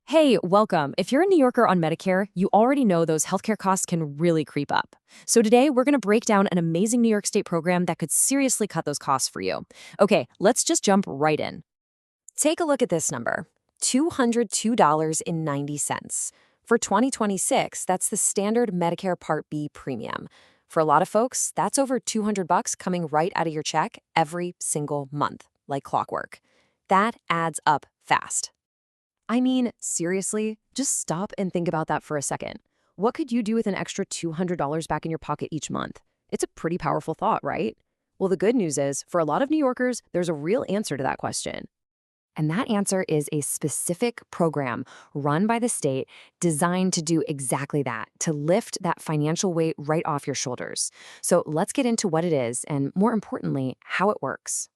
Hey, welcome. If you're a New Yorker on Medicare, you already know those healthcare costs can really creep up. So today, we're going to break down an amazing New York State program that could seriously cut those costs for you. Okay, let's just jump right in. Take a look at this number, $202.90. For 2026, that's the standard Medicare Part B premium. For a lot of folks, that's over $200 coming right out of your check every single month, like clockwork. That adds up fast. I mean, seriously, just stop and think about that for a second. What could you do with an extra $200 back in your pocket each month? It's a pretty powerful thought, right? Well, the good news is, for a lot of New Yorkers, there's a real answer to that question. And that answer is a specific program run by the state designed to do exactly that, to lift that financial weight right off your shoulders. So let's get into what it is and, more importantly, how it works.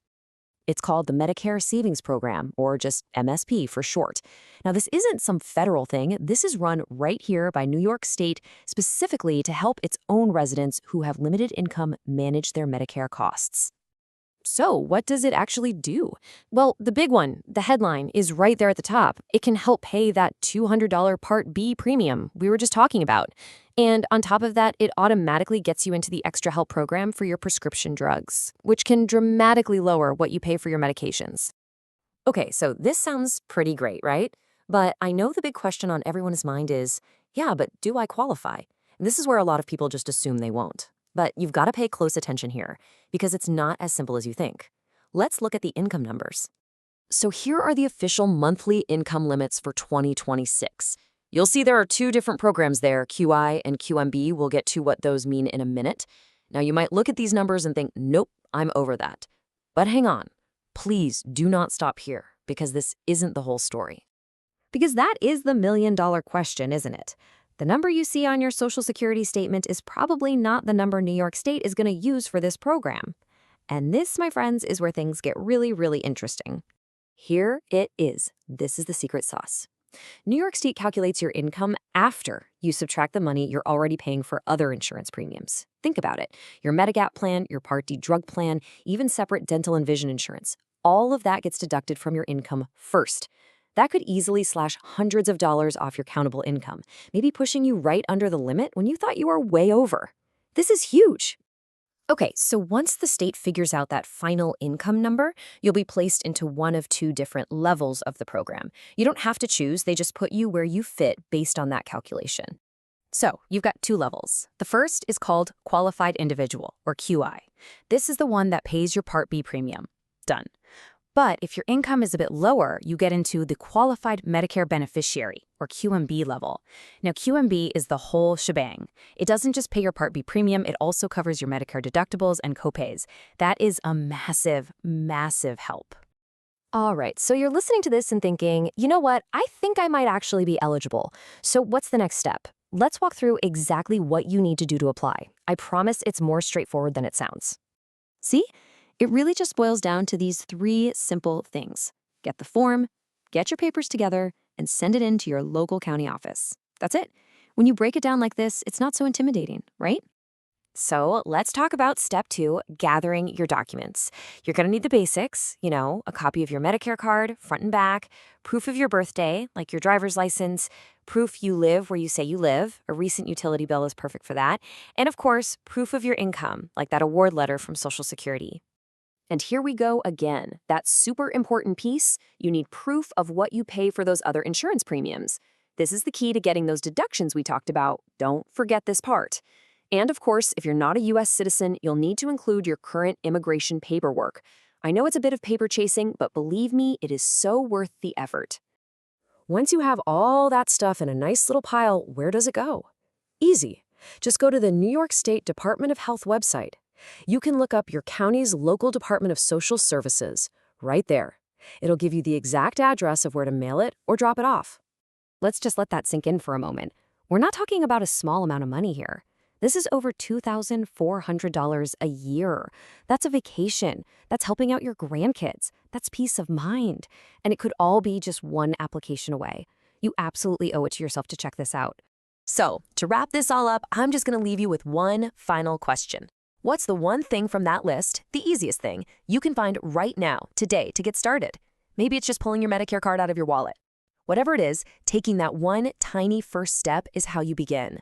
It's called the Medicare Savings Program, or just MSP for short. Now, this isn't some federal thing. This is run right here by New York State specifically to help its own residents who have limited income manage their Medicare costs. So, what does it actually do? Well, the big one, the headline, is right there at the top. It can help pay that $200 Part B premium we were just talking about. And on top of that, it automatically gets you into the extra help program for your prescription drugs, which can dramatically lower what you pay for your medications. Okay, so this sounds pretty great, right? But I know the big question on everyone's mind is, yeah, but do I qualify? And this is where a lot of people just assume they won't. But you've got to pay close attention here, because it's not as simple as you think. Let's look at the income numbers. So here are the official monthly income limits for 2026. You'll see there are two different programs there, QI and QMB. We'll get to what those mean in a minute. Now, you might look at these numbers and think, nope, I'm over that. But hang on. Please do not stop here, because this isn't the whole story. Because that is the million-dollar question, isn't it? The number you see on your Social Security statement is probably not the number New York State is going to use for this program. And this, my friends, is where things get really, really interesting. Here it is. This is the secret sauce. New York State calculates your income after you subtract the money you're already paying for other insurance premiums. Think about it. Your Medigap plan, your Part D drug plan, even separate dental and vision insurance. All of that gets deducted from your income first. That could easily slash hundreds of dollars off your countable income, maybe pushing you right under the limit when you thought you were way over. This is huge. Okay, so once the state figures out that final income number, you'll be placed into one of two different levels of the program. You don't have to choose, they just put you where you fit based on that calculation. So, you've got two levels. The first is called Qualified Individual, or QI. This is the one that pays your Part B premium. Done. But if your income is a bit lower, you get into the Qualified Medicare Beneficiary, or QMB level. Now, QMB is the whole shebang. It doesn't just pay your Part B premium, it also covers your Medicare deductibles and copays. That is a massive, massive help. All right, so you're listening to this and thinking, you know what, I think I might actually be eligible. So what's the next step? Let's walk through exactly what you need to do to apply. I promise it's more straightforward than it sounds. See? It really just boils down to these three simple things. Get the form, get your papers together, and send it in to your local county office. That's it. When you break it down like this, it's not so intimidating, right? So let's talk about step 2, gathering your documents. You're going to need the basics, a copy of your Medicare card, front and back, proof of your birthday, like your driver's license, proof you live where you say you live, a recent utility bill is perfect for that, and of course, proof of your income, like that award letter from Social Security. And here we go again. That super important piece, you need proof of what you pay for those other insurance premiums. This is the key to getting those deductions we talked about. Don't forget this part. And of course, if you're not a U.S. citizen, you'll need to include your current immigration paperwork. I know it's a bit of paper chasing, but believe me, it is so worth the effort. Once you have all that stuff in a nice little pile, where does it go? Easy. Just go to the New York State Department of Health website. You can look up your county's local Department of Social Services right there. It'll give you the exact address of where to mail it or drop it off. Let's just let that sink in for a moment. We're not talking about a small amount of money here. This is over $2,400 a year. That's a vacation. That's helping out your grandkids. That's peace of mind. And it could all be just one application away. You absolutely owe it to yourself to check this out. So, to wrap this all up, I'm just going to leave you with one final question. What's the one thing from that list, the easiest thing, you can find right now, today, to get started? Maybe it's just pulling your Medicare card out of your wallet. Whatever it is, taking that one tiny first step is how you begin.